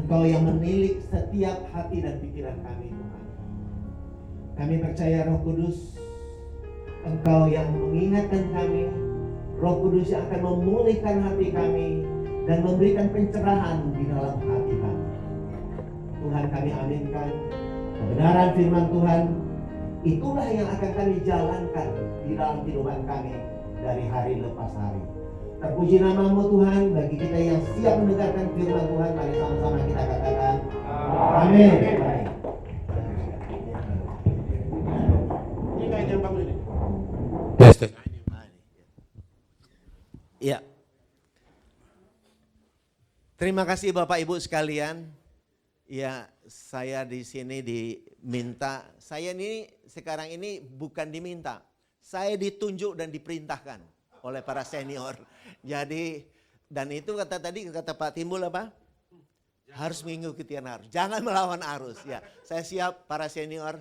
Engkau yang menilik setiap hati dan pikiran kami Tuhan. Kami percaya Roh Kudus, Engkau yang mengingatkan kami, Roh Kudus yang akan memulihkan hati kami dan memberikan pencerahan di dalam hati kami. Tuhan, kami aminkan kebenaran firman Tuhan, itulah yang akan kami jalankan di dalam kehidupan kami dari hari lepas hari. Terpuji namamu Tuhan. Bagi kita yang siap mendengarkan firman Tuhan, mari sama-sama kita katakan amin. Ya. Terima kasih Bapak Ibu sekalian. Ya, saya di sini diminta. Saya ini sekarang ini bukan diminta. Saya ditunjuk dan diperintahkan oleh para senior. Jadi, dan itu kata Pak Timbul apa? Harus mengikuti arus. Jangan melawan arus. Ya, saya siap para senior.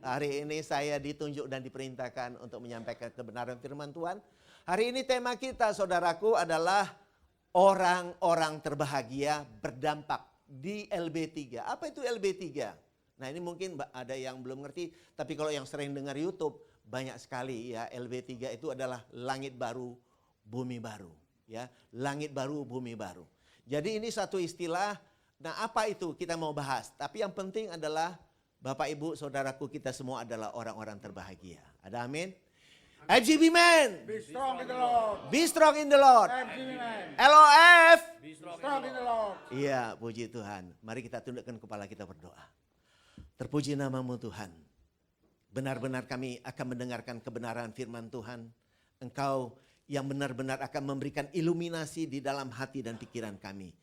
Hari ini saya ditunjuk dan diperintahkan untuk menyampaikan kebenaran firman Tuhan. Hari ini tema kita, saudaraku, adalah orang-orang terbahagia berdampak di LB3. Apa itu LB3? Nah, ini mungkin ada yang belum ngerti, tapi kalau yang sering dengar YouTube, banyak sekali ya. LB3 itu adalah langit baru, bumi baru. Ya, langit baru, bumi baru. Jadi ini satu istilah. Nah, apa itu kita mau bahas? Tapi yang penting adalah Bapak Ibu saudaraku, kita semua adalah orang-orang terbahagia. Ada amin? FGB man. Be strong in the Lord. Be strong in the Lord. FGB man. LOF. Be strong in the Lord. Iya, puji Tuhan. Mari kita tundukkan kepala kita berdoa. Terpuji namamu Tuhan. Benar-benar kami akan mendengarkan kebenaran firman Tuhan. Engkau yang benar-benar akan memberikan iluminasi di dalam hati dan pikiran kami.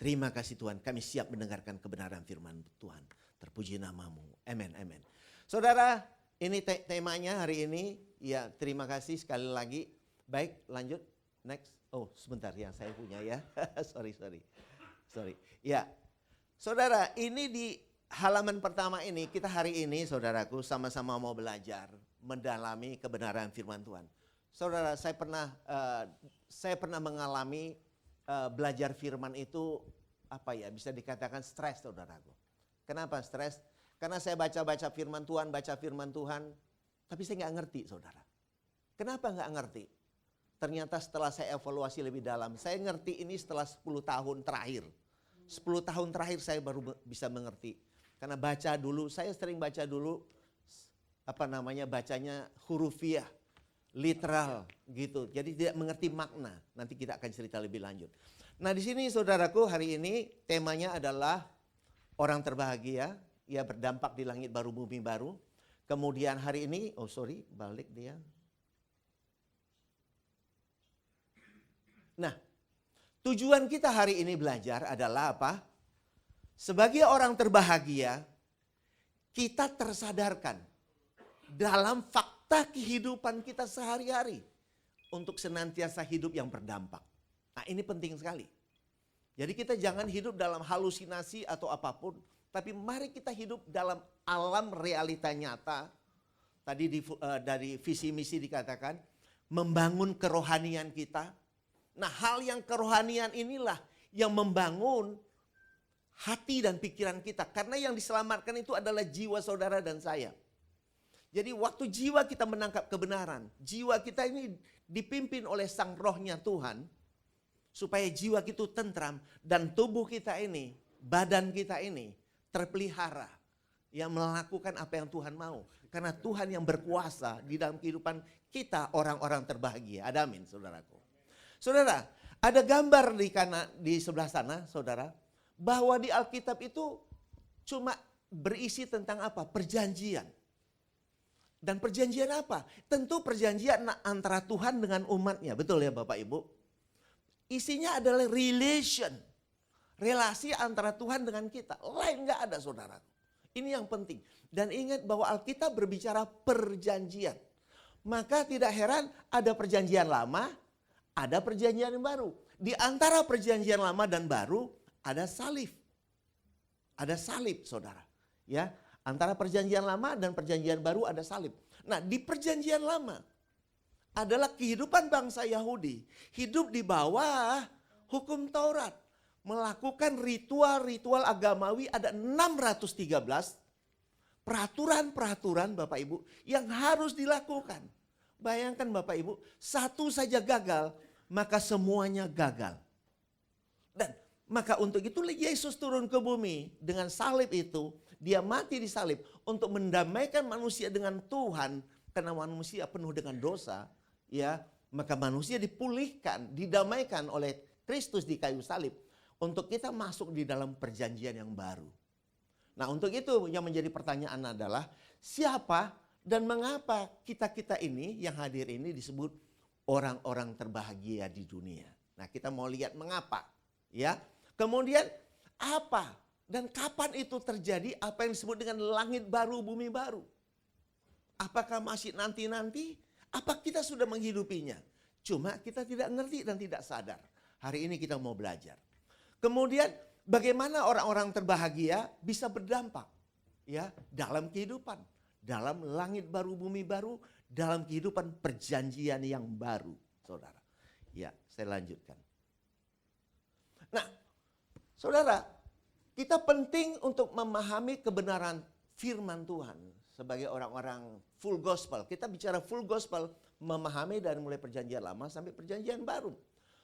Terima kasih Tuhan, kami siap mendengarkan kebenaran firman Tuhan. Terpuji namamu. Amin, amin. Saudara, ini temanya hari ini. Ya, terima kasih sekali lagi. Baik, lanjut. Next. Oh, sebentar yang saya punya ya. Sorry. Ya, saudara, ini di halaman pertama ini, kita hari ini saudaraku sama-sama mau belajar mendalami kebenaran firman Tuhan. Saudara, saya pernah mengalami belajar firman itu bisa dikatakan stres, saudaraku. Kenapa stres? Karena saya baca firman Tuhan, tapi saya nggak ngerti, saudara. Kenapa nggak ngerti? Ternyata setelah saya evaluasi lebih dalam, saya ngerti ini setelah 10 tahun terakhir. 10 tahun terakhir saya baru bisa mengerti. Karena saya sering baca dulu, bacanya hurufiah, literal gitu. Jadi tidak mengerti makna. Nanti kita akan cerita lebih lanjut. Nah, di sini saudaraku, hari ini temanya adalah orang terbahagia, ia berdampak di langit baru, bumi baru. Kemudian hari ini, balik dia. Nah, tujuan kita hari ini belajar adalah apa? Sebagai orang terbahagia, kita tersadarkan dalam fakta kehidupan kita sehari-hari untuk senantiasa hidup yang berdampak. Nah, ini penting sekali. Jadi kita jangan hidup dalam halusinasi atau apapun, tapi mari kita hidup dalam alam realita nyata. Tadi dari visi misi dikatakan, membangun kerohanian kita. Nah, hal yang kerohanian inilah yang membangun hati dan pikiran kita. Karena yang diselamatkan itu adalah jiwa saudara dan saya. Jadi waktu jiwa kita menangkap kebenaran, jiwa kita ini dipimpin oleh sang rohnya Tuhan, supaya jiwa kita tentram dan tubuh kita ini, badan kita ini terpelihara, yang melakukan apa yang Tuhan mau. Karena Tuhan yang berkuasa di dalam kehidupan kita, orang-orang terbahagia. Ada amin, saudaraku. Saudara, ada gambar di sebelah sana, saudara, bahwa di Alkitab itu cuma berisi tentang apa? Perjanjian. Dan perjanjian apa? Tentu perjanjian antara Tuhan dengan umatnya. Betul ya Bapak Ibu? Isinya adalah relasi antara Tuhan dengan kita. Lain gak ada, saudara. Ini yang penting. Dan ingat bahwa Alkitab berbicara perjanjian. Maka tidak heran ada perjanjian lama, ada perjanjian yang baru. Di antara perjanjian lama dan baru ada salib. Ada salib, saudara. Ya, antara perjanjian lama dan perjanjian baru ada salib. Nah, di perjanjian lama adalah kehidupan bangsa Yahudi hidup di bawah hukum Taurat. melakukan ritual-ritual agamawi ada 613 peraturan-peraturan Bapak Ibu yang harus dilakukan. Bayangkan Bapak Ibu, satu saja gagal, maka semuanya gagal. Dan maka untuk itu Yesus turun ke bumi dengan salib itu, dia mati di salib untuk mendamaikan manusia dengan Tuhan karena manusia penuh dengan dosa, ya, maka manusia dipulihkan, didamaikan oleh Kristus di kayu salib untuk kita masuk di dalam perjanjian yang baru. Nah, untuk itu yang menjadi pertanyaan adalah siapa dan mengapa kita-kita ini yang hadir ini disebut orang-orang terbahagia di dunia. Nah, kita mau lihat mengapa, ya. Kemudian apa dan kapan itu terjadi, apa yang disebut dengan langit baru, bumi baru? Apakah masih nanti-nanti? Apa kita sudah menghidupinya? Cuma kita tidak ngerti dan tidak sadar. Hari ini kita mau belajar. Kemudian bagaimana orang-orang terbahagia bisa berdampak, ya, dalam kehidupan, dalam langit baru, bumi baru, dalam kehidupan perjanjian yang baru, saudara. Ya, saya lanjutkan. Nah, saudara, kita penting untuk memahami kebenaran firman Tuhan sebagai orang-orang full gospel. Kita bicara full gospel, memahami dari mulai perjanjian lama sampai perjanjian baru.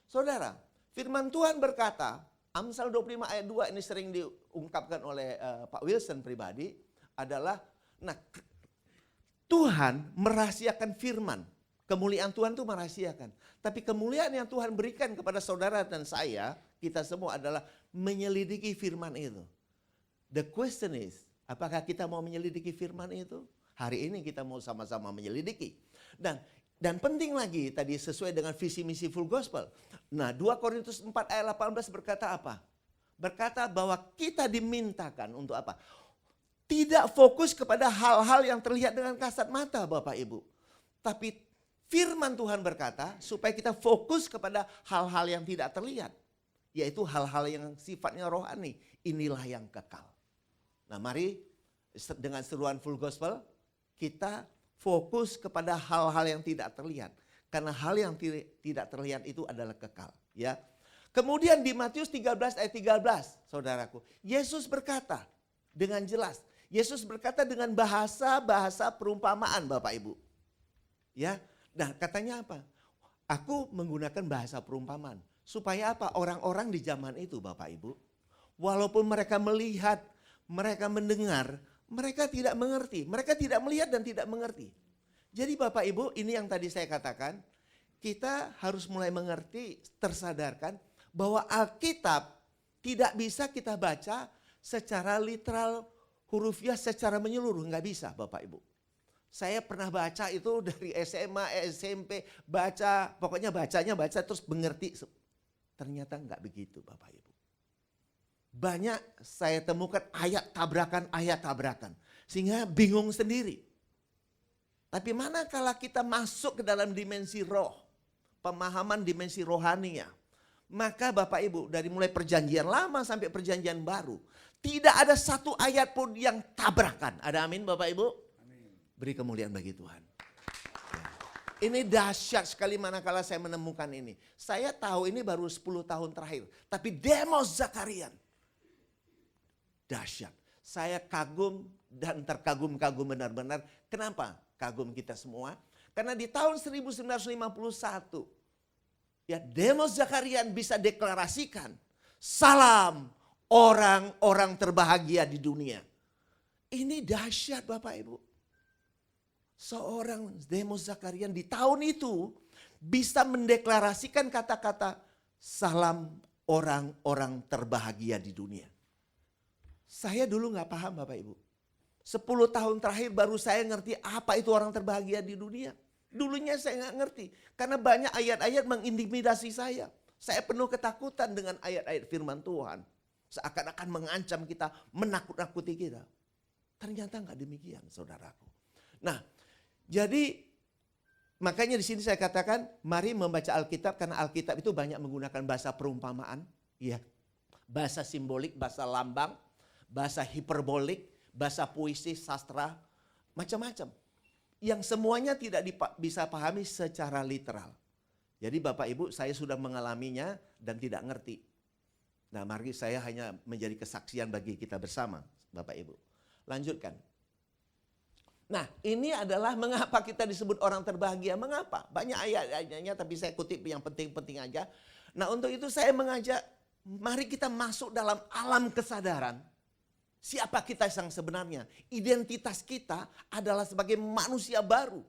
Saudara, firman Tuhan berkata, Amsal 25 ayat 2 ini sering diungkapkan oleh Pak Wilson pribadi, adalah, nah, Tuhan merahasiakan firman. Kemuliaan Tuhan itu merahasiakan. Tapi kemuliaan yang Tuhan berikan kepada saudara dan saya, kita semua adalah menyelidiki firman itu. The question is, apakah kita mau menyelidiki firman itu? Hari ini kita mau sama-sama menyelidiki. Dan penting lagi tadi sesuai dengan visi misi full gospel. Nah, 2 Korintus 4 ayat 18 berkata apa? Berkata bahwa kita dimintakan untuk apa? Tidak fokus kepada hal-hal yang terlihat dengan kasat mata, Bapak Ibu. Tapi firman Tuhan berkata supaya kita fokus kepada hal-hal yang tidak terlihat. Yaitu hal-hal yang sifatnya rohani. Inilah yang kekal. Nah, mari dengan seruan full gospel kita fokus kepada hal-hal yang tidak terlihat. Karena hal yang tidak terlihat itu adalah kekal. Ya. Kemudian di Matius 13 ayat 13, saudaraku. Yesus berkata dengan jelas. Yesus berkata dengan bahasa-bahasa perumpamaan, Bapak Ibu. Ya. Nah, katanya apa? Aku menggunakan bahasa perumpamaan. Supaya apa? Orang-orang di zaman itu, Bapak Ibu. Walaupun mereka melihat, mereka mendengar, mereka tidak mengerti. Mereka tidak melihat dan tidak mengerti. Jadi Bapak Ibu, ini yang tadi saya katakan, kita harus mulai mengerti, tersadarkan bahwa Alkitab tidak bisa kita baca secara literal, hurufiah secara menyeluruh. Nggak bisa Bapak Ibu. Saya pernah baca itu dari SMA, SMP, baca, pokoknya baca terus mengerti. Ternyata nggak begitu Bapak Ibu. Banyak saya temukan ayat tabrakan. Sehingga bingung sendiri. Tapi manakala kita masuk ke dalam dimensi roh, pemahaman dimensi rohaninya, maka Bapak Ibu dari mulai perjanjian lama sampai perjanjian baru, tidak ada satu ayat pun yang tabrakan. Ada amin Bapak Ibu? Amin. Beri kemuliaan bagi Tuhan. Ini dahsyat sekali manakala saya menemukan ini. Saya tahu ini baru 10 tahun terakhir. Tapi Demos Zakarian, dahsyat. Saya kagum dan terkagum-kagum benar-benar. Kenapa? Kagum kita semua. Karena di tahun 1951, ya Demos Zakarian bisa deklarasikan, salam orang-orang terbahagia di dunia. Ini dahsyat Bapak Ibu. Seorang Demos Zakarian di tahun itu bisa mendeklarasikan kata-kata salam orang-orang terbahagia di dunia. Saya dulu gak paham Bapak Ibu. 10 tahun terakhir baru saya ngerti apa itu orang terbahagia di dunia. Dulunya saya gak ngerti. Karena banyak ayat-ayat mengintimidasi saya. Saya penuh ketakutan dengan ayat-ayat firman Tuhan. Seakan-akan mengancam kita, menakut-nakuti kita. Ternyata gak demikian saudaraku. Nah, jadi makanya di sini saya katakan mari membaca Alkitab karena Alkitab itu banyak menggunakan bahasa perumpamaan, ya. Bahasa simbolik, bahasa lambang, bahasa hiperbolik, bahasa puisi, sastra, macam-macam. Yang semuanya tidak bisa pahami secara literal. Jadi Bapak Ibu saya sudah mengalaminya dan tidak ngerti. Nah, mari saya hanya menjadi kesaksian bagi kita bersama, Bapak Ibu. Lanjutkan. Nah, ini adalah mengapa kita disebut orang terbahagia. Mengapa? Banyak ayat-ayatnya, tapi saya kutip yang penting-penting aja. Nah, untuk itu saya mengajak, mari kita masuk dalam alam kesadaran. Siapa kita yang sebenarnya? Identitas kita adalah sebagai manusia baru.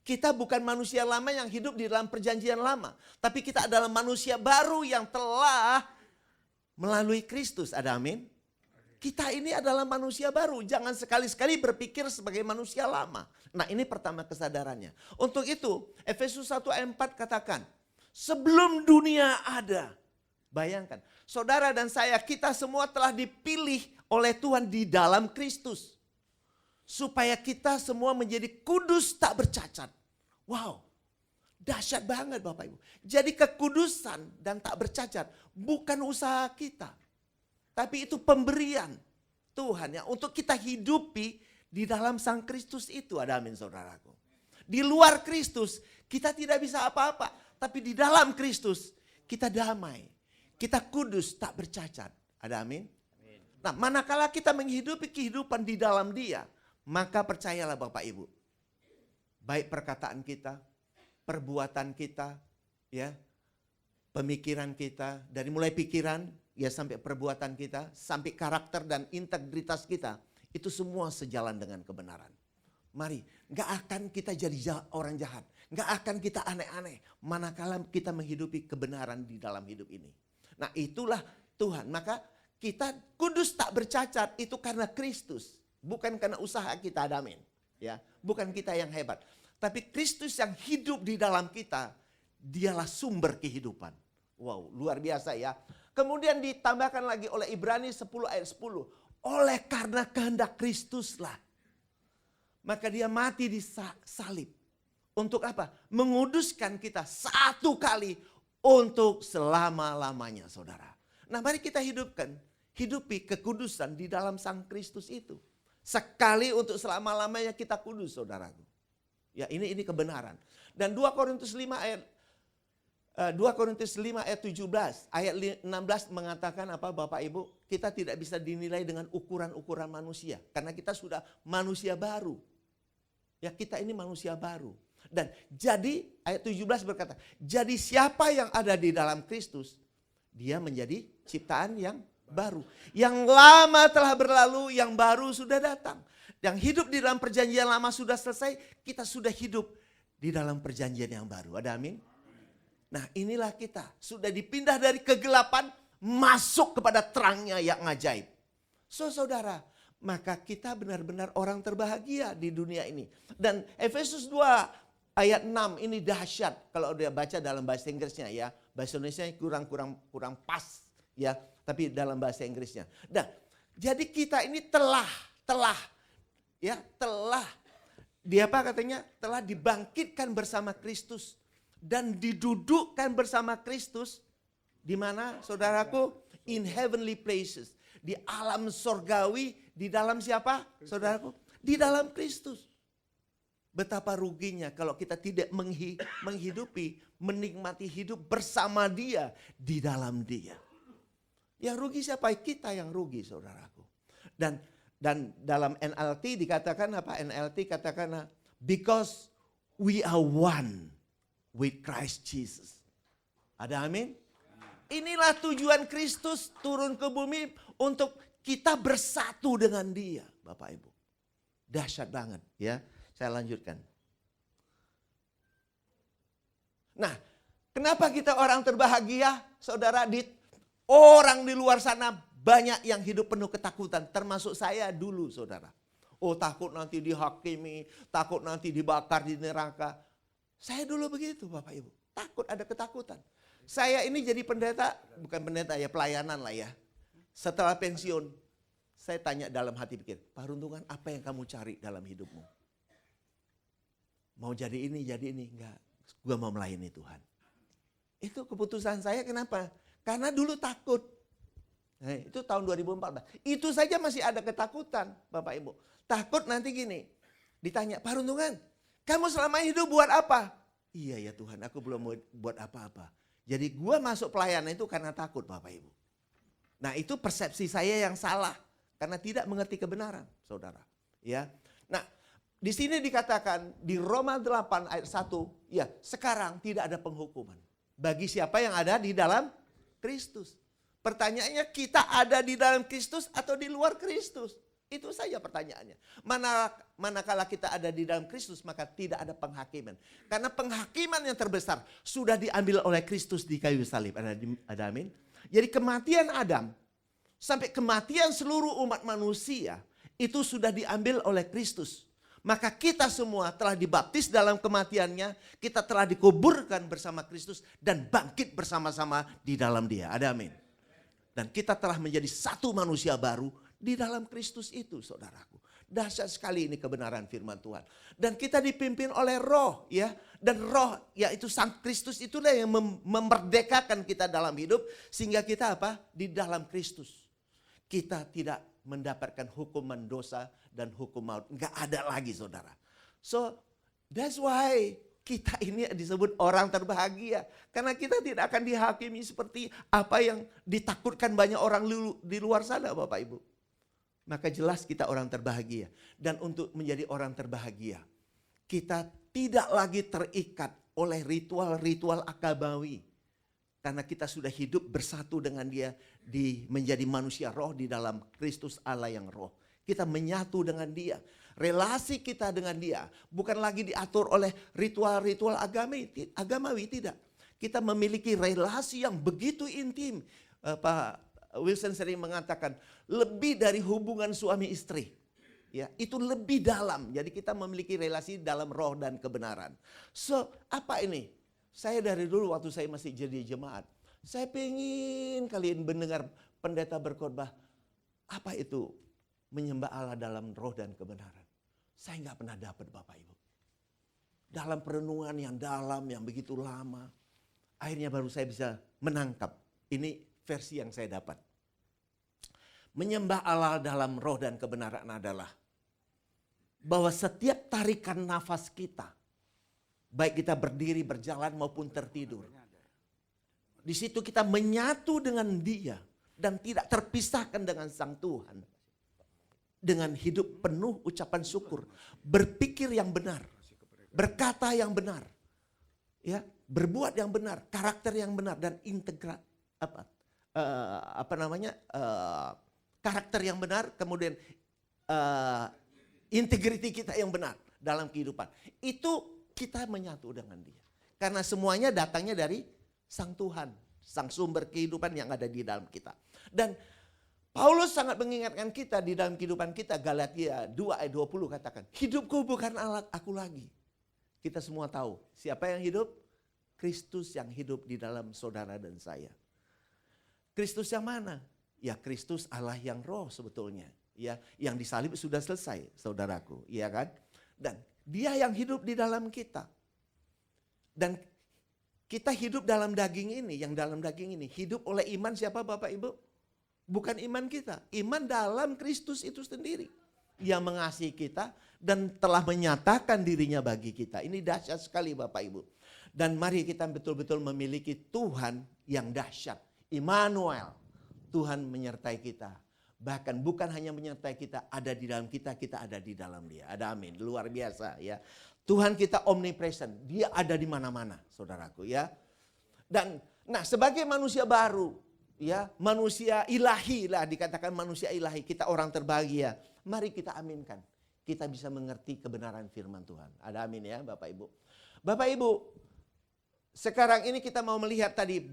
Kita bukan manusia lama yang hidup di dalam perjanjian lama. Tapi kita adalah manusia baru yang telah melalui Kristus. Ada amin? Kita ini adalah manusia baru. Jangan sekali-sekali berpikir sebagai manusia lama. Nah, ini pertama kesadarannya. Untuk itu, Efesus 1 ayat 4 katakan, sebelum dunia ada. Bayangkan, saudara dan saya, kita semua telah dipilih oleh Tuhan di dalam Kristus. Supaya kita semua menjadi kudus tak bercacat. Wow, dahsyat banget Bapak Ibu. Jadi kekudusan dan tak bercacat bukan usaha kita. Tapi itu pemberian Tuhan ya untuk kita hidupi di dalam Sang Kristus itu. Ada amin saudaraku. Di luar Kristus kita tidak bisa apa-apa. Tapi di dalam Kristus kita damai. Kita kudus tak bercacat. Ada amin. Nah, manakala kita menghidupi kehidupan di dalam Dia, maka percayalah Bapak Ibu. Baik perkataan kita, perbuatan kita, ya, pemikiran kita, dari mulai pikiran, ya sampai perbuatan kita, sampai karakter dan integritas kita, itu semua sejalan dengan kebenaran. Mari, gak akan kita jadi orang jahat, gak akan kita aneh-aneh, manakala kita menghidupi kebenaran di dalam hidup ini. Nah, itulah Tuhan. Maka kita kudus tak bercacat itu karena Kristus, bukan karena usaha kita, amin. Ya, bukan kita yang hebat, tapi Kristus yang hidup di dalam kita, Dialah sumber kehidupan. Wow, luar biasa ya. Kemudian ditambahkan lagi oleh Ibrani 10 ayat 10. Oleh karena kehendak Kristuslah, maka Dia mati di salib. Untuk apa? Menguduskan kita satu kali untuk selama-lamanya, saudara. Nah, mari kita hidupi kekudusan di dalam Sang Kristus itu. Sekali untuk selama-lamanya kita kudus, saudaraku. Ya, ini kebenaran. Dan 2 Korintus 5 ayat 17, ayat 16 mengatakan apa Bapak Ibu? Kita tidak bisa dinilai dengan ukuran-ukuran manusia. Karena kita sudah manusia baru. Ya, kita ini manusia baru. Dan jadi ayat 17 berkata, jadi siapa yang ada di dalam Kristus, dia menjadi ciptaan yang baru. Yang lama telah berlalu, yang baru sudah datang. Yang hidup di dalam perjanjian lama sudah selesai, kita sudah hidup di dalam perjanjian yang baru. Ada amin? Nah, inilah kita. Sudah dipindah dari kegelapan, masuk kepada terangnya yang ajaib. So, saudara, maka kita benar-benar orang terbahagia di dunia ini. Dan Efesus 2 ayat 6 ini dahsyat. Kalau dia baca dalam bahasa Inggrisnya ya. Bahasa Indonesia kurang pas ya. Tapi dalam bahasa Inggrisnya. Nah, jadi kita ini telah dia apa katanya? Telah dibangkitkan bersama Kristus. Dan didudukkan bersama Kristus. Di mana saudaraku? In heavenly places. Di alam sorgawi. Di dalam siapa saudaraku? Di dalam Kristus. Betapa ruginya kalau kita tidak menghidupi, menikmati hidup bersama Dia. Di dalam Dia. Yang rugi siapa? Kita yang rugi saudaraku. Dan dalam NLT dikatakan apa? NLT katakan because we are one with Christ Jesus. Ada amin? Inilah tujuan Kristus turun ke bumi untuk kita bersatu dengan Dia, Bapak Ibu. Dahsyat banget ya. Saya lanjutkan. Nah, kenapa kita orang terbahagia? Saudara, orang di luar sana banyak yang hidup penuh ketakutan. Termasuk saya dulu, saudara. Oh, takut nanti dihakimi, takut nanti dibakar di neraka. Saya dulu begitu Bapak Ibu. Takut, ada ketakutan. Saya ini jadi pendeta, bukan pendeta ya, pelayanan lah ya. Setelah pensiun, saya tanya dalam hati pikir, Pak Runtungan, apa yang kamu cari dalam hidupmu? Mau jadi ini, enggak. Gue mau melayani Tuhan. Itu keputusan saya, kenapa? Karena dulu takut. Nah, itu tahun 2014. Itu saja masih ada ketakutan Bapak Ibu. Takut nanti gini, ditanya, Pak Runtungan, kamu selama hidup buat apa? Iya ya Tuhan, aku belum buat apa-apa. Jadi gue masuk pelayanan itu karena takut Bapak Ibu. Nah, itu persepsi saya yang salah karena tidak mengerti kebenaran, Saudara. Ya. Nah, di sini dikatakan di Roma 8 ayat 1, ya, sekarang tidak ada penghukuman bagi siapa yang ada di dalam Kristus. Pertanyaannya, kita ada di dalam Kristus atau di luar Kristus? Itu saja pertanyaannya. Manakala kita ada di dalam Kristus, maka tidak ada penghakiman. Karena penghakiman yang terbesar sudah diambil oleh Kristus di kayu salib. Ada amin? Jadi kematian Adam sampai kematian seluruh umat manusia itu sudah diambil oleh Kristus. Maka kita semua telah dibaptis dalam kematiannya, kita telah dikuburkan bersama Kristus dan bangkit bersama-sama di dalam Dia. Ada amin? Dan kita telah menjadi satu manusia baru di dalam Kristus itu, saudaraku. Dahsyat sekali ini kebenaran firman Tuhan. Dan kita dipimpin oleh Roh, ya. Dan Roh, yaitu Sang Kristus itulah yang memerdekakan kita dalam hidup sehingga kita apa? Di dalam Kristus. Kita tidak mendapatkan hukuman dosa dan hukum maut. Enggak ada lagi, saudara. So, that's why kita ini disebut orang terbahagia. Karena kita tidak akan dihakimi seperti apa yang ditakutkan banyak orang di luar sana, Bapak Ibu. Maka jelas kita orang terbahagia. Dan untuk menjadi orang terbahagia, kita tidak lagi terikat oleh ritual-ritual agamawi. Karena kita sudah hidup bersatu dengan Dia menjadi manusia roh di dalam Kristus Allah yang roh. Kita menyatu dengan Dia. Relasi kita dengan Dia bukan lagi diatur oleh ritual-ritual agamawi, tidak. Kita memiliki relasi yang begitu intim. Pak Wilson sering mengatakan lebih dari hubungan suami istri. Ya, itu lebih dalam. Jadi kita memiliki relasi dalam roh dan kebenaran. So, apa ini? Saya dari dulu waktu saya masih jadi jemaat, saya pengen kalian mendengar pendeta berkhotbah. Apa itu menyembah Allah dalam roh dan kebenaran? Saya nggak pernah dapat, Bapak Ibu. Dalam perenungan yang dalam, yang begitu lama, akhirnya baru saya bisa menangkap. Ini versi yang saya dapat. Menyembah Allah dalam roh dan kebenaran adalah bahwa setiap tarikan nafas kita, baik kita berdiri, berjalan maupun tertidur, di situ kita menyatu dengan Dia dan tidak terpisahkan dengan Sang Tuhan. Dengan hidup penuh ucapan syukur, berpikir yang benar, berkata yang benar, ya, berbuat yang benar, karakter yang benar dan karakter yang benar, kemudian integriti kita yang benar dalam kehidupan. Itu kita menyatu dengan Dia. Karena semuanya datangnya dari Sang Tuhan, Sang sumber kehidupan yang ada di dalam kita. Dan Paulus sangat mengingatkan kita di dalam kehidupan kita. Galatia 2 ayat 20 katakan, hidupku bukan alat aku lagi. Kita semua tahu siapa yang hidup? Kristus yang hidup di dalam saudara dan saya. Kristus yang mana? Ya, Kristus Allah yang roh sebetulnya. Ya, yang disalib sudah selesai, saudaraku, iya kan? Dan Dia yang hidup di dalam kita. Dan kita hidup dalam daging ini, yang dalam daging ini hidup oleh iman siapa, Bapak Ibu? Bukan iman kita, iman dalam Kristus itu sendiri. Yang mengasihi kita dan telah menyatakan dirinya bagi kita. Ini dahsyat sekali, Bapak Ibu. Dan mari kita betul-betul memiliki Tuhan yang dahsyat. Immanuel, Tuhan menyertai kita. Bahkan bukan hanya menyertai kita, ada di dalam kita, kita ada di dalam Dia. Ada amin, luar biasa ya. Tuhan kita omnipresent, Dia ada di mana-mana, saudaraku ya. Dan nah, sebagai manusia baru, ya, manusia ilahi lah, dikatakan manusia ilahi, kita orang terbahagia. Mari kita aminkan, kita bisa mengerti kebenaran firman Tuhan. Ada amin ya, Bapak Ibu. Bapak Ibu, sekarang ini kita mau melihat tadi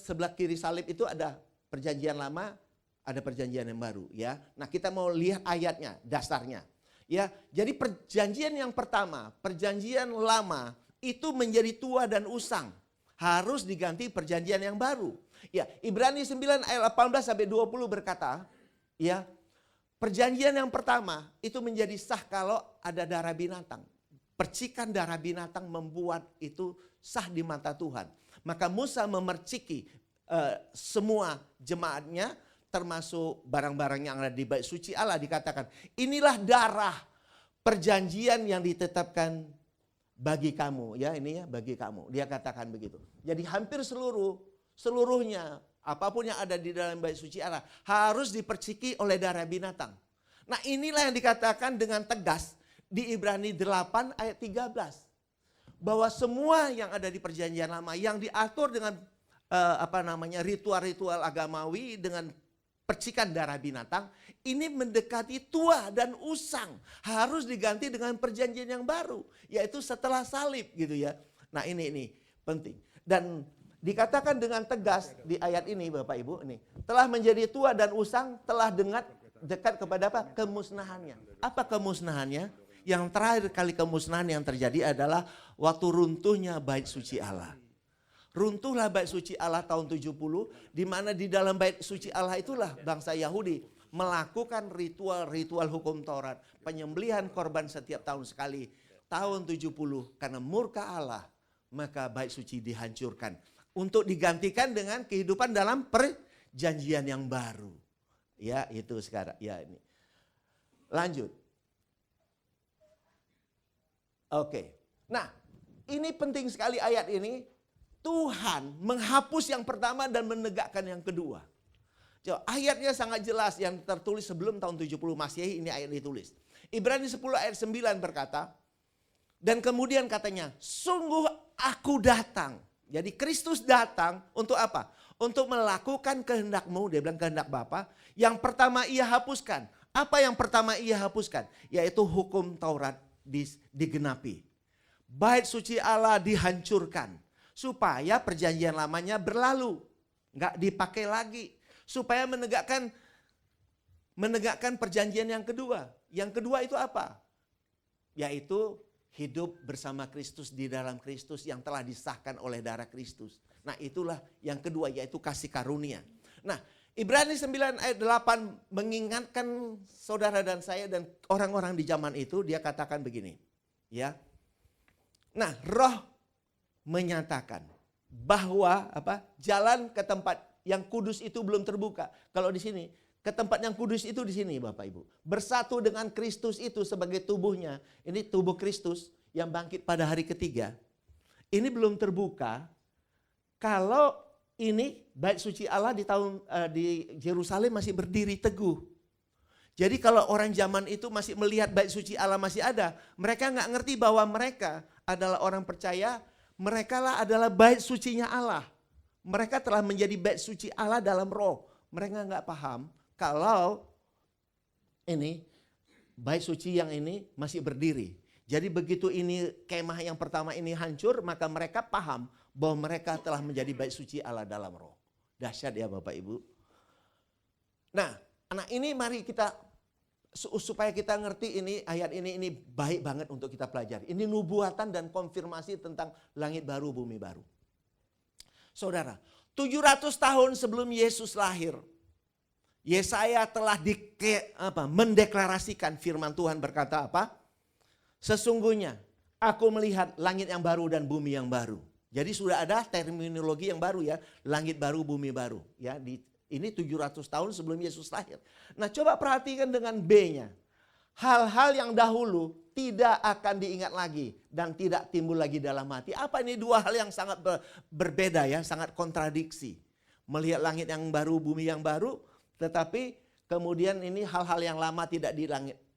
sebelah kiri salib itu ada perjanjian lama, ada perjanjian yang baru ya. Nah, kita mau lihat ayatnya, dasarnya. Ya, jadi perjanjian yang pertama, perjanjian lama itu menjadi tua dan usang. Harus diganti perjanjian yang baru. Ya, Ibrani 9 ayat 18 sampai 20 berkata, ya, perjanjian yang pertama itu menjadi sah kalau ada darah binatang. Percikan darah binatang membuat itu sah di mata Tuhan. Maka Musa memerciki semua jemaatnya, termasuk barang-barang yang ada di bait suci Allah, dikatakan, inilah darah perjanjian yang ditetapkan bagi kamu. Ya, ini ya, bagi kamu. Dia katakan begitu. Jadi hampir seluruhnya apapun yang ada di dalam bait suci Allah harus diperciki oleh darah binatang. Nah, inilah yang dikatakan dengan tegas di Ibrani 8 ayat 13. Bahwa semua yang ada di perjanjian lama yang diatur dengan ritual-ritual agamawi dengan percikan darah binatang, ini mendekati tua dan usang, harus diganti dengan perjanjian yang baru, yaitu setelah salib gitu ya. Nah, ini penting. Dan dikatakan dengan tegas di ayat ini Bapak Ibu, ini telah menjadi tua dan usang, telah dekat kepada apa? Kemusnahannya. Apa kemusnahannya? Yang terakhir kali kemusnahan yang terjadi adalah waktu runtuhnya bait suci Allah. Runtuhlah bait suci Allah tahun 70, di mana di dalam bait suci Allah itulah bangsa Yahudi melakukan ritual-ritual hukum Taurat, penyembelihan korban setiap tahun sekali. Tahun 70 karena murka Allah, maka bait suci dihancurkan untuk digantikan dengan kehidupan dalam perjanjian yang baru. Ya, itu sekarang. Ya, ini. Lanjut. Oke. Nah, ini penting sekali ayat ini. Tuhan menghapus yang pertama dan menegakkan yang kedua. Coba, ayatnya sangat jelas yang tertulis sebelum tahun 70 Masehi, ini ayat ditulis. Ibrani 10 ayat 9 berkata, dan kemudian katanya, sungguh aku datang. Jadi Kristus datang untuk apa? Untuk melakukan kehendakmu, dia bilang kehendak Bapa. Yang pertama ia hapuskan. Apa yang pertama ia hapuskan? Yaitu hukum Taurat digenapi. Bait suci Allah dihancurkan. Supaya perjanjian lamanya berlalu. Nggak dipakai lagi. Supaya menegakkan perjanjian yang kedua. Yang kedua itu apa? Yaitu hidup bersama Kristus di dalam Kristus yang telah disahkan oleh darah Kristus. Nah, itulah yang kedua, yaitu kasih karunia. Nah, Ibrani 9 ayat 8 mengingatkan saudara dan saya dan orang-orang di zaman itu, dia katakan begini. Ya. Nah, Roh menyatakan bahwa jalan ke tempat yang kudus itu belum terbuka. Kalau di sini, ke tempat yang kudus itu di sini Bapak Ibu. Bersatu dengan Kristus itu sebagai tubuhnya. Ini tubuh Kristus yang bangkit pada hari ketiga. Ini belum terbuka kalau ini bait suci Allah di Yerusalem masih berdiri teguh. Jadi kalau orang zaman itu masih melihat bait suci Allah masih ada, mereka nggak ngerti bahwa mereka adalah orang percaya. Mereka lah adalah bait sucinya Allah. Mereka telah menjadi bait suci Allah dalam roh. Mereka nggak paham kalau ini bait suci yang ini masih berdiri. Jadi begitu ini kemah yang pertama ini hancur, maka mereka paham bahwa mereka telah menjadi bait suci Allah dalam roh. Dahsyat ya Bapak Ibu. Nah, anak ini mari kita supaya kita ngerti ini ayat ini baik banget untuk kita pelajari. Ini nubuatan dan konfirmasi tentang langit baru, bumi baru. Saudara, 700 tahun sebelum Yesus lahir, Yesaya telah mendeklarasikan firman Tuhan berkata apa? Sesungguhnya aku melihat langit yang baru dan bumi yang baru. Jadi sudah ada terminologi yang baru ya, langit baru, bumi baru. Ya, ini 700 tahun sebelum Yesus lahir. Nah, coba perhatikan dengan B-nya. Hal-hal yang dahulu tidak akan diingat lagi dan tidak timbul lagi dalam hati. Apa ini dua hal yang sangat berbeda ya, sangat kontradiksi. Melihat langit yang baru, bumi yang baru, tetapi kemudian ini hal-hal yang lama tidak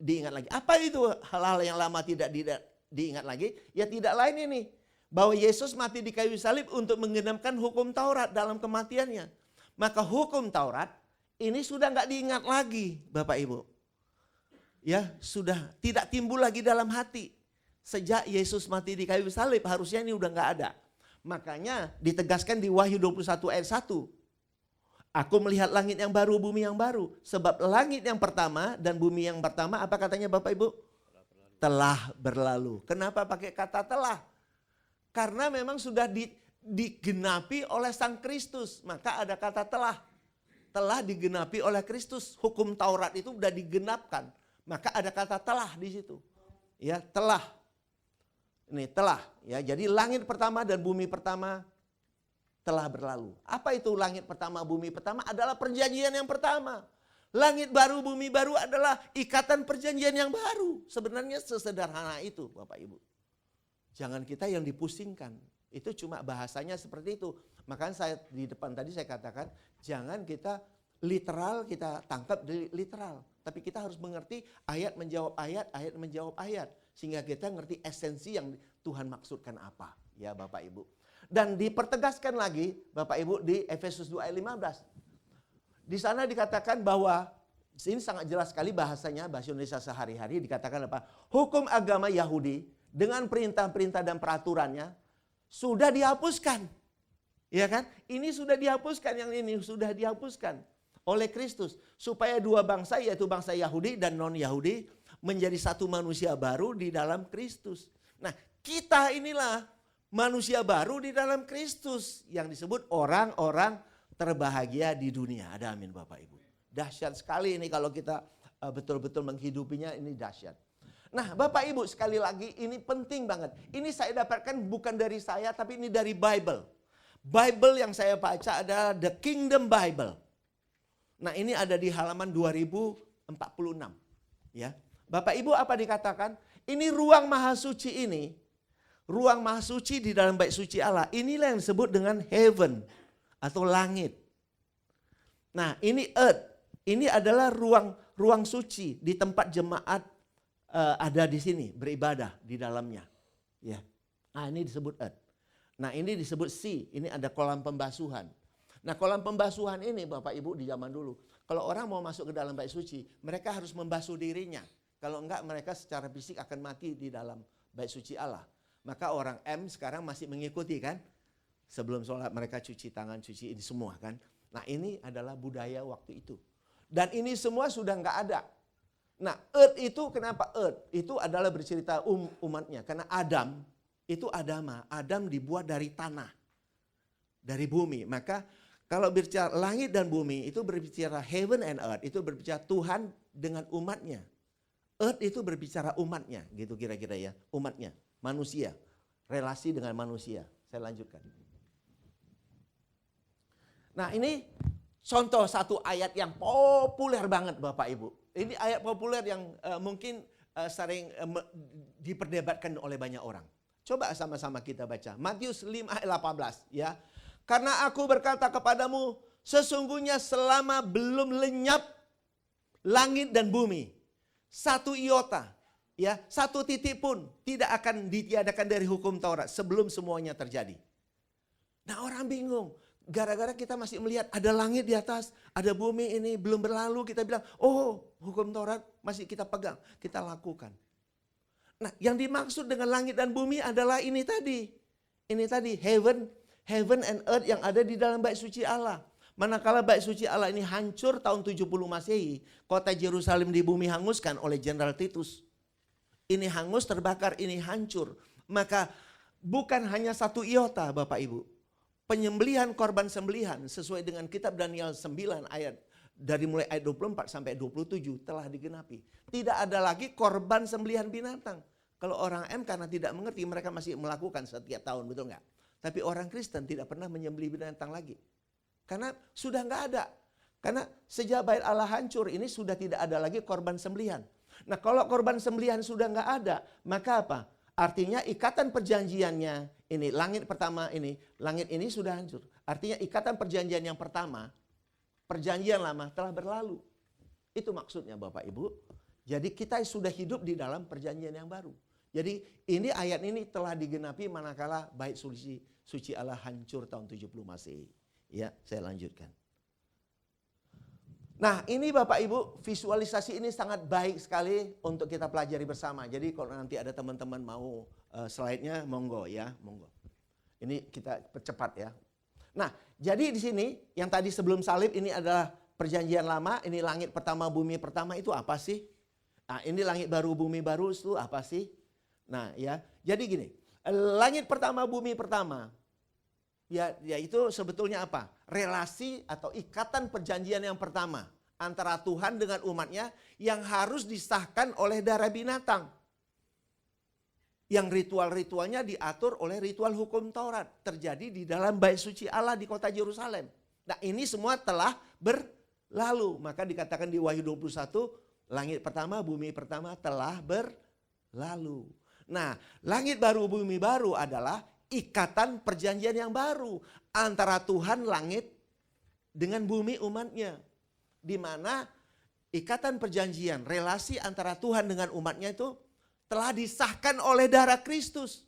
diingat lagi. Apa itu hal-hal yang lama tidak diingat lagi? Ya tidak lain ini. Bahwa Yesus mati di kayu salib untuk menggenapkan hukum Taurat dalam kematiannya. Maka hukum Taurat ini sudah nggak diingat lagi Bapak Ibu. Ya sudah tidak timbul lagi dalam hati. Sejak Yesus mati di kayu salib harusnya ini udah nggak ada. Makanya ditegaskan di Wahyu 21 ayat 1. Aku melihat langit yang baru, bumi yang baru. Sebab langit yang pertama dan bumi yang pertama apa katanya Bapak Ibu? Telah berlalu. Kenapa pakai kata telah? Karena memang sudah digenapi oleh Sang Kristus. Maka ada kata telah. Telah digenapi oleh Kristus. Hukum Taurat itu sudah digenapkan. Maka ada kata telah di situ. Ya, telah. Ini telah. Ya, jadi langit pertama dan bumi pertama telah berlalu. Apa itu langit pertama, bumi pertama? Adalah perjanjian yang pertama. Langit baru, bumi baru adalah ikatan perjanjian yang baru. Sebenarnya sesederhana itu Bapak Ibu. Jangan kita yang dipusingkan. Itu cuma bahasanya seperti itu. Makanya saya di depan tadi saya katakan, jangan kita literal, kita tangkap dari literal. Tapi kita harus mengerti ayat menjawab ayat, ayat menjawab ayat. Sehingga kita ngerti esensi yang Tuhan maksudkan apa. Ya Bapak Ibu. Dan dipertegaskan lagi Bapak Ibu di Efesus 2 ayat 15. Di sana dikatakan bahwa, ini sangat jelas sekali bahasanya, bahasa Indonesia sehari-hari dikatakan apa? Hukum agama Yahudi dengan perintah-perintah dan peraturannya sudah dihapuskan. Ya kan? Ini sudah dihapuskan, yang ini sudah dihapuskan oleh Kristus. Supaya dua bangsa, yaitu bangsa Yahudi dan non-Yahudi, menjadi satu manusia baru di dalam Kristus. Nah, kita inilah manusia baru di dalam Kristus yang disebut orang-orang terbahagia di dunia. Ada amin Bapak Ibu. Dahsyat sekali ini kalau kita betul-betul menghidupinya, ini dahsyat. Nah Bapak Ibu sekali lagi ini penting banget. Ini saya dapatkan bukan dari saya tapi ini dari Bible. Bible yang saya baca adalah The Kingdom Bible. Nah ini ada di halaman 2046. Ya, Bapak Ibu apa dikatakan? Ini ruang maha suci ini. Ruang maha suci di dalam bait suci Allah. Inilah yang disebut dengan heaven atau langit. Nah ini earth. Ini adalah ruang suci di tempat jemaat ada di sini beribadah di dalamnya. Ya. Nah ini disebut earth. Nah ini disebut sea. Ini ada kolam pembasuhan. Nah kolam pembasuhan ini Bapak Ibu di zaman dulu. Kalau orang mau masuk ke dalam bait suci, mereka harus membasuh dirinya. Kalau enggak mereka secara fisik akan mati di dalam bait suci Allah. Maka orang M sekarang masih mengikuti kan. Sebelum sholat mereka cuci tangan, cuci ini semua kan. Nah ini adalah budaya waktu itu. Dan ini semua sudah enggak ada. Nah earth itu kenapa earth? Itu adalah bercerita umatnya. Karena Adam itu Adama. Adam dibuat dari tanah. Dari bumi. Maka kalau berbicara langit dan bumi itu berbicara heaven and earth. Itu berbicara Tuhan dengan umatnya. Earth itu berbicara umatnya. Gitu kira-kira ya. Umatnya. Manusia. Relasi dengan manusia. Saya lanjutkan. Nah ini contoh satu ayat yang populer banget Bapak Ibu. Ini ayat populer yang mungkin sering diperdebatkan oleh banyak orang. Coba sama-sama kita baca. Matius 5 ayat 18 ya. Karena aku berkata kepadamu, sesungguhnya selama belum lenyap langit dan bumi, satu iota, ya, satu titik pun tidak akan ditiadakan dari hukum Taurat sebelum semuanya terjadi. Nah orang bingung. Gara-gara kita masih melihat ada langit di atas, ada bumi ini belum berlalu, kita bilang, oh hukum Taurat masih kita pegang, kita lakukan. Nah yang dimaksud dengan langit dan bumi adalah ini tadi. Ini tadi heaven and earth yang ada di dalam bait suci Allah. Manakala bait suci Allah ini hancur tahun 70 Masehi, kota Yerusalem di bumi hanguskan oleh Jenderal Titus. Ini hangus, terbakar, ini hancur. Maka bukan hanya satu iota Bapak Ibu. Penyembelihan korban sembelihan sesuai dengan kitab Daniel 9 ayat dari mulai ayat 24 sampai 27 telah digenapi. Tidak ada lagi korban sembelihan binatang. Kalau orang M karena tidak mengerti mereka masih melakukan setiap tahun, betul nggak? Tapi orang Kristen tidak pernah menyembelih binatang lagi. Karena sudah nggak ada. Karena sejak bait Allah hancur ini sudah tidak ada lagi korban sembelihan. Nah kalau korban sembelihan sudah nggak ada, maka apa? Artinya ikatan perjanjiannya ini, langit pertama ini, langit ini sudah hancur. Artinya ikatan perjanjian yang pertama, perjanjian lama telah berlalu. Itu maksudnya Bapak Ibu. Jadi kita sudah hidup di dalam perjanjian yang baru. Jadi ini ayat ini telah digenapi manakala bait suci Allah hancur tahun 70 Masehi. Ya, saya lanjutkan. Nah ini Bapak Ibu visualisasi ini sangat baik sekali untuk kita pelajari bersama. Jadi kalau nanti ada teman-teman mau slide-nya monggo ya, monggo. Ini kita percepat ya. Nah jadi di sini yang tadi sebelum salib ini adalah perjanjian lama. Ini langit pertama, bumi pertama itu apa sih? Nah ini langit baru, bumi baru itu apa sih? Nah ya jadi gini, langit pertama, bumi pertama. Ya itu sebetulnya apa? Relasi atau ikatan perjanjian yang pertama antara Tuhan dengan umatnya yang harus disahkan oleh darah binatang. Yang ritual-ritualnya diatur oleh ritual hukum Taurat. Terjadi di dalam bait suci Allah di kota Yerusalem. Nah ini semua telah berlalu. Maka dikatakan di Wahyu 21, langit pertama, bumi pertama telah berlalu. Nah langit baru, bumi baru adalah ikatan perjanjian yang baru antara Tuhan langit dengan bumi umatnya. Di mana ikatan perjanjian, relasi antara Tuhan dengan umatnya itu telah disahkan oleh darah Kristus.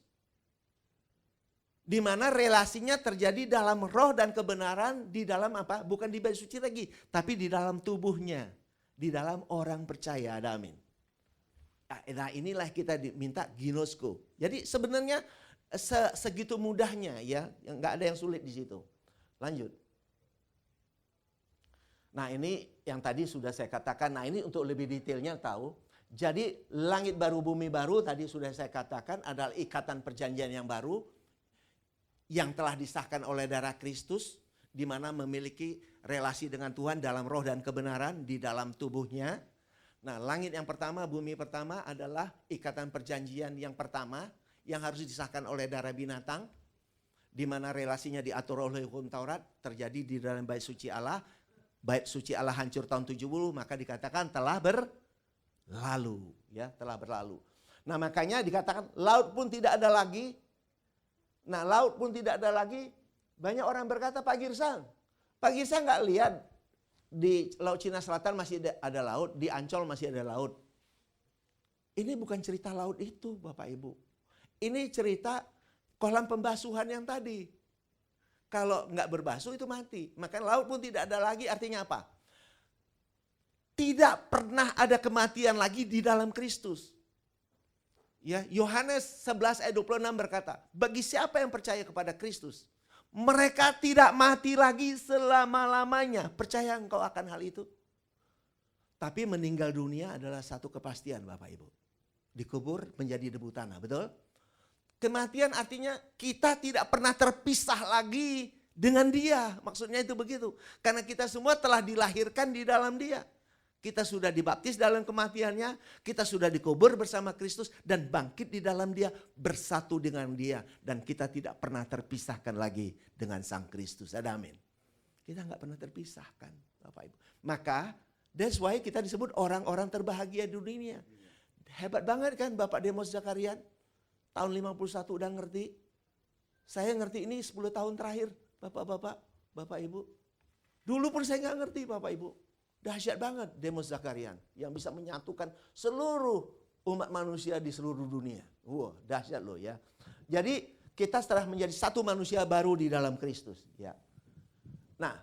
Di mana relasinya terjadi dalam roh dan kebenaran, di dalam apa? Bukan di bait suci lagi, tapi di dalam tubuhnya, di dalam orang percaya. Ada amin. Nah inilah kita diminta ginosko. Jadi sebenarnya segitu mudahnya ya, nggak ada yang sulit di situ. Lanjut. Nah ini yang tadi sudah saya katakan, nah ini untuk lebih detailnya tahu. Jadi langit baru bumi baru tadi sudah saya katakan adalah ikatan perjanjian yang baru yang telah disahkan oleh darah Kristus, di mana memiliki relasi dengan Tuhan dalam roh dan kebenaran di dalam tubuhnya. Nah langit yang pertama, bumi pertama adalah ikatan perjanjian yang pertama yang harus disahkan oleh darah binatang, di mana relasinya diatur oleh hukum Taurat, terjadi di dalam bait suci Allah. Bait suci Allah hancur tahun 70, maka dikatakan telah berlalu, ya, telah berlalu. Nah, makanya dikatakan laut pun tidak ada lagi. Nah, laut pun tidak ada lagi. Banyak orang berkata, Pak Girsang nggak lihat di Laut Cina Selatan masih ada laut, di Ancol masih ada laut. Ini bukan cerita laut itu, Bapak Ibu. Ini cerita kolam pembasuhan yang tadi. Kalau nggak berbasuh itu mati. Maka laut pun tidak ada lagi, artinya apa? Tidak pernah ada kematian lagi di dalam Kristus. Ya, Yohanes 11 ayat 26 berkata, bagi siapa yang percaya kepada Kristus, mereka tidak mati lagi selama-lamanya. Percaya engkau akan hal itu? Tapi meninggal dunia adalah satu kepastian Bapak Ibu. Dikubur menjadi debu tanah, betul? Kematian artinya kita tidak pernah terpisah lagi dengan dia. Maksudnya itu begitu. Karena kita semua telah dilahirkan di dalam dia. Kita sudah dibaptis dalam kematiannya, kita sudah dikubur bersama Kristus dan bangkit di dalam dia, bersatu dengan dia. Dan kita tidak pernah terpisahkan lagi dengan Sang Kristus. Ada amin. Kita nggak pernah terpisahkan Bapak Ibu. Maka that's why kita disebut orang-orang terbahagia di dunia. Hebat banget kan Bapak Demos Zakarian. Tahun 51 udah ngerti. Saya ngerti ini 10 tahun terakhir Bapak-bapak, Bapak Ibu. Dulu pun saya nggak ngerti Bapak Ibu. Dahsyat banget Demos Zakarian yang bisa menyatukan seluruh umat manusia di seluruh dunia. Wow, dahsyat loh ya. Jadi kita setelah menjadi satu manusia baru di dalam Kristus. Ya. Nah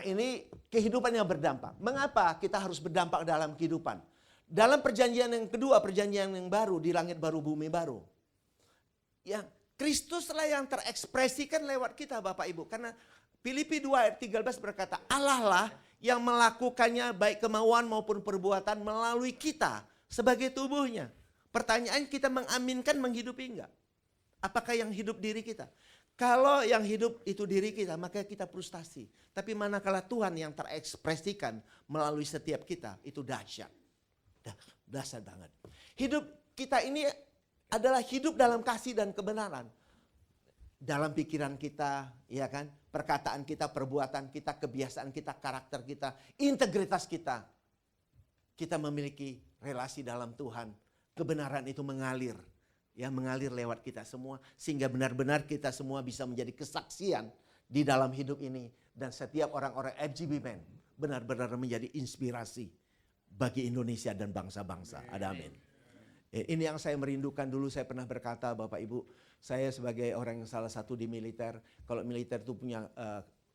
ini kehidupan yang berdampak. Mengapa kita harus berdampak dalam kehidupan? Dalam perjanjian yang kedua, perjanjian yang baru di langit baru bumi baru. Yang Kristuslah yang terekspresikan lewat kita Bapak Ibu. Karena Filipi 2 ayat 13 berkata, Allah lah yang melakukannya baik kemauan maupun perbuatan melalui kita sebagai tubuhnya. Pertanyaan, kita mengaminkan menghidupi enggak? Apakah yang hidup diri kita? Kalau yang hidup itu diri kita, maka kita frustasi. Tapi manakala Tuhan yang terekspresikan melalui setiap kita, itu dahsyat. Dahsyat banget. Hidup kita ini adalah hidup dalam kasih dan kebenaran. Dalam pikiran kita, ya kan, perkataan kita, perbuatan kita, kebiasaan kita, karakter kita, integritas kita. Kita memiliki relasi dalam Tuhan. Kebenaran itu mengalir, ya mengalir lewat kita semua, sehingga benar-benar kita semua bisa menjadi kesaksian di dalam hidup ini. Dan setiap orang-orang FGB-Men benar-benar menjadi inspirasi bagi Indonesia dan bangsa-bangsa. Ada amin. Ini yang saya merindukan. Dulu saya pernah berkata Bapak Ibu, saya sebagai orang yang salah satu di militer, kalau militer itu punya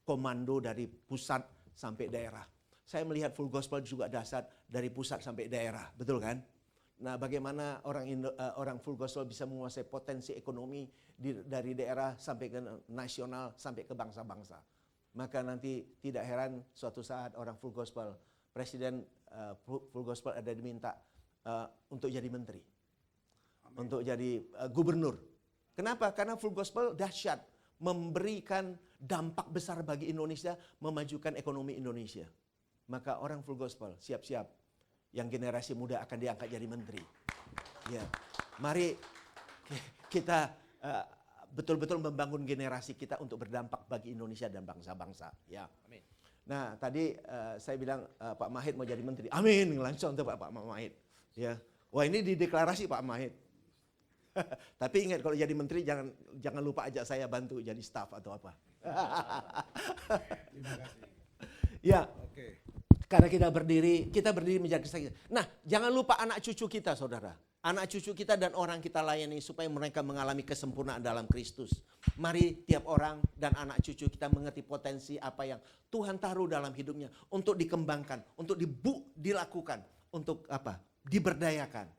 komando dari pusat sampai daerah. Saya melihat full gospel juga dahsyat dari pusat sampai daerah, betul kan? Nah, bagaimana orang full gospel bisa menguasai potensi ekonomi dari daerah sampai ke nasional, sampai ke bangsa-bangsa. Maka nanti tidak heran suatu saat orang full gospel, presiden full gospel ada diminta untuk jadi menteri, untuk jadi gubernur. Kenapa? Karena full gospel dahsyat, memberikan dampak besar bagi Indonesia, memajukan ekonomi Indonesia. Maka orang full gospel siap-siap, yang generasi muda akan diangkat jadi menteri. Ya, mari kita betul-betul membangun generasi kita untuk berdampak bagi Indonesia dan bangsa-bangsa. Ya, amin. Nah, tadi saya bilang Pak Mahid mau jadi menteri. Amin, langsung tuh Pak Mahid. Ya, wah ini dideklarasi Pak Mahid. Tapi ingat kalau jadi menteri jangan lupa ajak saya bantu jadi staff atau apa. Terima kasih. Ya, Oke. karena kita berdiri menjaga kesaksian. Nah, jangan lupa anak cucu kita, saudara. Anak cucu kita dan orang kita layani supaya mereka mengalami kesempurnaan dalam Kristus. Mari tiap orang dan anak cucu kita mengerti potensi apa yang Tuhan taruh dalam hidupnya untuk dikembangkan, untuk dilakukan, untuk apa? Diberdayakan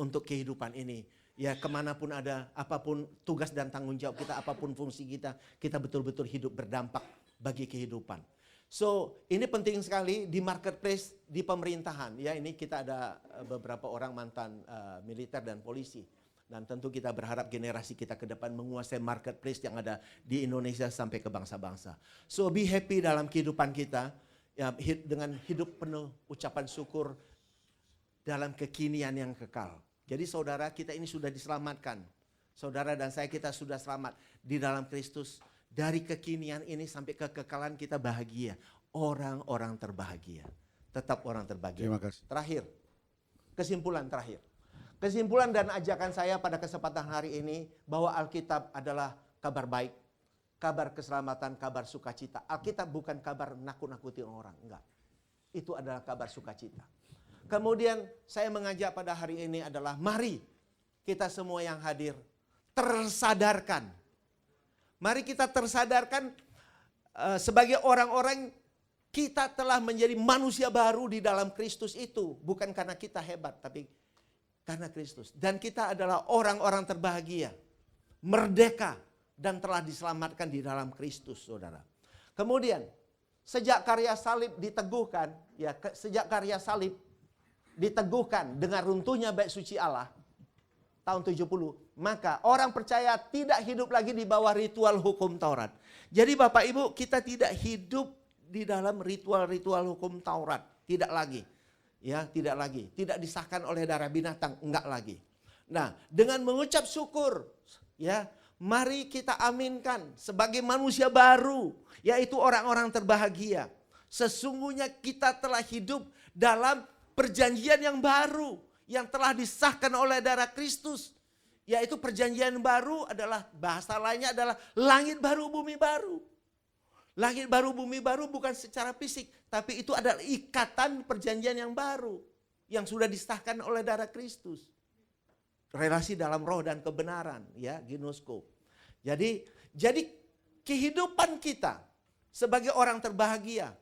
untuk kehidupan ini. Ya, kemanapun ada, apapun tugas dan tanggung jawab kita, apapun fungsi kita, kita betul-betul hidup berdampak bagi kehidupan. So, ini penting sekali di marketplace, di pemerintahan. Ya, ini kita ada beberapa orang mantan militer dan polisi. Dan tentu kita berharap generasi kita ke depan menguasai marketplace yang ada di Indonesia sampai ke bangsa-bangsa. So, be happy dalam kehidupan kita, ya, dengan hidup penuh ucapan syukur dalam kekinian yang kekal. Jadi saudara, kita ini sudah diselamatkan. Saudara dan saya, kita sudah selamat di dalam Kristus. Dari kekinian ini sampai kekekalan kita bahagia. Orang-orang terbahagia. Tetap orang terbahagia. Terima kasih. Terakhir, kesimpulan terakhir. Kesimpulan dan ajakan saya pada kesempatan hari ini bahwa Alkitab adalah kabar baik, kabar keselamatan, kabar sukacita. Alkitab bukan kabar nakut-nakuti orang, enggak. Itu adalah kabar sukacita. Kemudian saya mengajak pada hari ini adalah mari kita semua yang hadir tersadarkan. Mari kita tersadarkan sebagai orang-orang kita telah menjadi manusia baru di dalam Kristus itu. Bukan karena kita hebat, tapi karena Kristus. Dan kita adalah orang-orang terbahagia, merdeka, dan telah diselamatkan di dalam Kristus, saudara. Kemudian, sejak karya salib diteguhkan, ya, sejak karya salib diteguhkan dengan runtuhnya bait suci Allah, tahun 70, maka orang percaya tidak hidup lagi di bawah ritual hukum Taurat. Jadi Bapak Ibu, kita tidak hidup di dalam ritual-ritual hukum Taurat, tidak lagi. Ya, tidak lagi. Tidak disahkan oleh darah binatang, enggak lagi. Nah, dengan mengucap syukur, ya, mari kita aminkan sebagai manusia baru, yaitu orang-orang terbahagia. Sesungguhnya kita telah hidup dalam perjanjian yang baru, yang telah disahkan oleh darah Kristus. Yaitu perjanjian baru adalah, bahasa lainnya adalah langit baru, bumi baru. Langit baru, bumi baru bukan secara fisik, tapi itu adalah ikatan perjanjian yang baru. Yang sudah disahkan oleh darah Kristus. Relasi dalam roh dan kebenaran, ya, ginosko. Jadi kehidupan kita sebagai orang terbahagia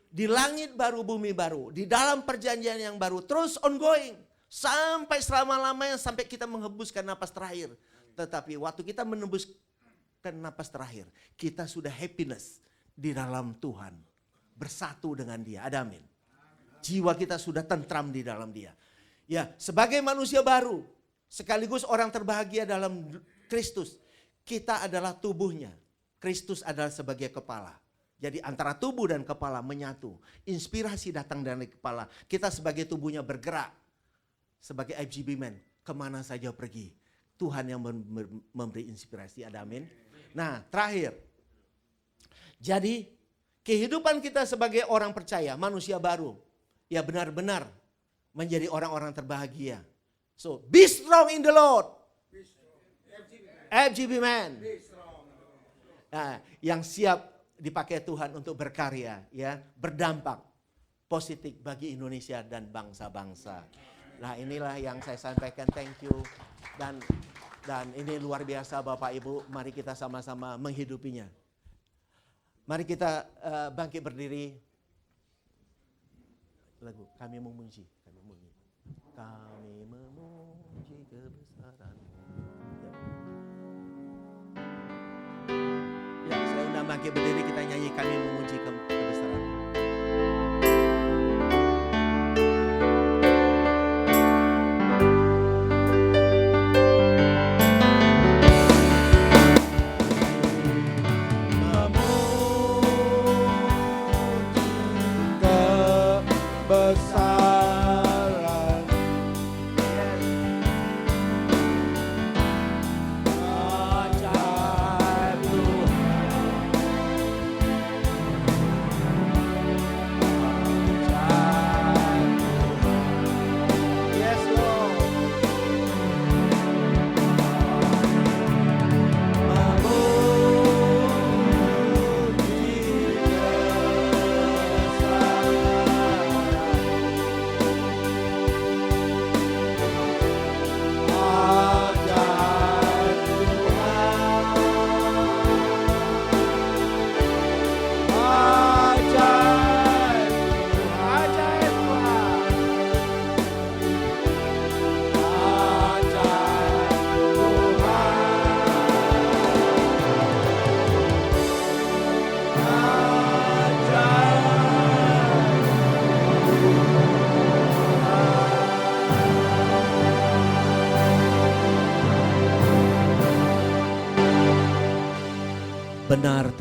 di langit baru, bumi baru, di dalam perjanjian yang baru, terus ongoing. Sampai selama-lamanya, sampai kita menghembuskan napas terakhir. Tetapi waktu kita menembuskan napas terakhir, kita sudah happiness di dalam Tuhan. Bersatu dengan Dia, ada amin. Jiwa kita sudah tentram di dalam Dia. Ya, sebagai manusia baru, sekaligus orang terbahagia dalam Kristus, kita adalah tubuhnya. Kristus adalah sebagai kepala. Jadi antara tubuh dan kepala menyatu. Inspirasi datang dari kepala. Kita sebagai tubuhnya bergerak. Sebagai IFGB Man, kemana saja pergi. Tuhan yang memberi inspirasi, ada amin. Nah, terakhir. Jadi, kehidupan kita sebagai orang percaya, manusia baru. Ya, benar-benar menjadi orang-orang terbahagia. So, be strong in the Lord. IFGB Man. Nah, yang siap dipakai Tuhan untuk berkarya, ya, berdampak positif bagi Indonesia dan bangsa-bangsa. Nah, inilah yang saya sampaikan, thank you. Dan ini luar biasa Bapak Ibu, mari kita sama-sama menghidupinya. Mari kita bangkit berdiri. Lagu Kami Memuji, kami memuji. Kami memuji kebesaran-Mu. Ya, saya undang bangkit berdiri, kita nyanyi Kami Memuji kebesaran-Mu.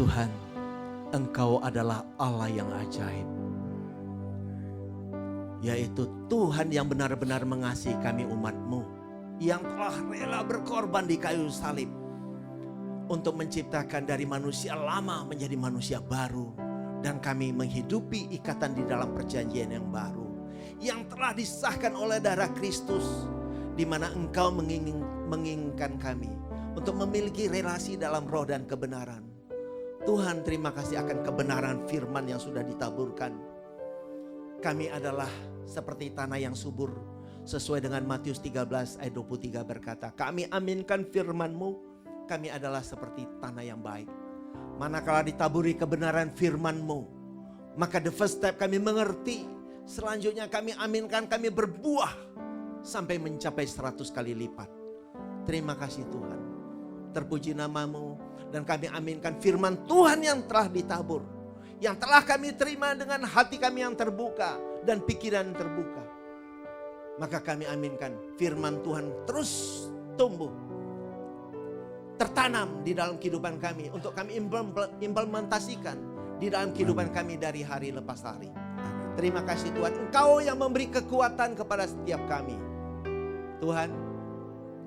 Tuhan, Engkau adalah Allah yang ajaib. Yaitu Tuhan yang benar-benar mengasihi kami umat-Mu, yang telah rela berkorban di kayu salib untuk menciptakan dari manusia lama menjadi manusia baru. Dan kami menghidupi ikatan di dalam perjanjian yang baru, yang telah disahkan oleh darah Kristus, di mana Engkau menginginkan kami untuk memiliki relasi dalam roh dan kebenaran. Tuhan, terima kasih akan kebenaran firman yang sudah ditaburkan. Kami adalah seperti tanah yang subur, sesuai dengan Matius 13 ayat 23 berkata, kami aminkan firman-Mu, kami adalah seperti tanah yang baik. Manakala ditaburi kebenaran firman-Mu, maka the first step kami mengerti. Selanjutnya kami aminkan, kami berbuah sampai mencapai 100 kali lipat. Terima kasih Tuhan. Terpuji nama-Mu, dan kami aminkan firman Tuhan yang telah ditabur, yang telah kami terima dengan hati kami yang terbuka dan pikiran terbuka. Maka kami aminkan firman Tuhan terus tumbuh, tertanam di dalam kehidupan kami untuk kami implementasikan di dalam kehidupan kami dari hari lepas hari. Terima kasih Tuhan, Engkau yang memberi kekuatan kepada setiap kami. Tuhan,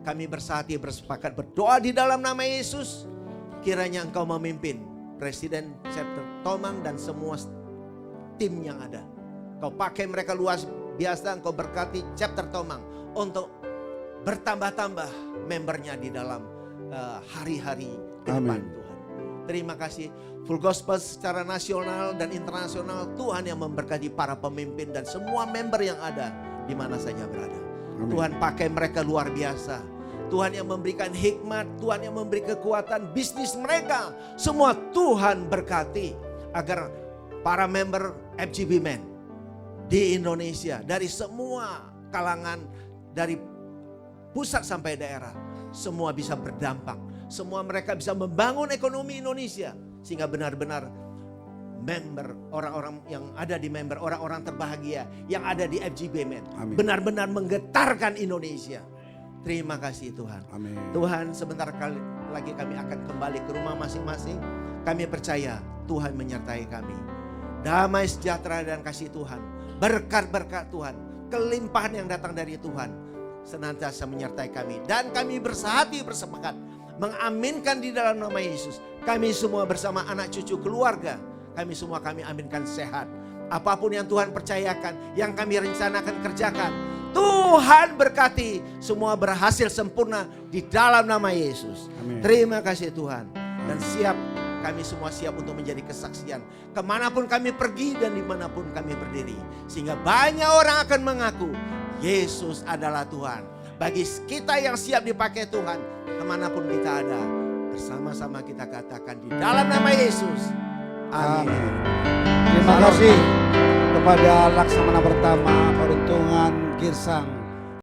kami bersehati bersepakat berdoa di dalam nama Yesus. Kiranya Engkau memimpin Presiden Chapter Tomang dan semua tim yang ada. Kau pakai mereka luar biasa, Engkau berkati Chapter Tomang untuk bertambah-tambah membernya di dalam hari-hari ke depan Tuhan. Terima kasih. Full Gospel secara nasional dan internasional, Tuhan yang memberkati para pemimpin dan semua member yang ada di mana saja berada. Amin. Tuhan pakai mereka luar biasa. Tuhan yang memberikan hikmat, Tuhan yang memberi kekuatan bisnis mereka. Semua Tuhan berkati agar para member FGB Men di Indonesia dari semua kalangan, dari pusat sampai daerah, semua bisa berdampak. Semua mereka bisa membangun ekonomi Indonesia sehingga benar-benar member, orang-orang yang ada di member, orang-orang terbahagia yang ada di FGB Men benar-benar menggetarkan Indonesia. Terima kasih Tuhan. Amin. Tuhan, sebentar lagi kami akan kembali ke rumah masing-masing. Kami percaya Tuhan menyertai kami. Damai sejahtera dan kasih Tuhan, berkat-berkat Tuhan, kelimpahan yang datang dari Tuhan senantiasa menyertai kami. Dan kami bersehati bersepakat mengaminkan di dalam nama Yesus. Kami semua bersama anak cucu keluarga, kami semua kami aminkan sehat. Apapun yang Tuhan percayakan, yang kami rencanakan kerjakan, Tuhan berkati, semua berhasil sempurna di dalam nama Yesus. Amin. Terima kasih Tuhan. Dan kami semua siap untuk menjadi kesaksian kemanapun kami pergi dan dimanapun kami berdiri. Sehingga banyak orang akan mengaku Yesus adalah Tuhan. Bagi kita yang siap dipakai Tuhan, kemanapun kita ada, bersama-sama kita katakan di dalam nama Yesus. Amin. Terima kasih kepada Laksamana pertama Peruntungan Girsang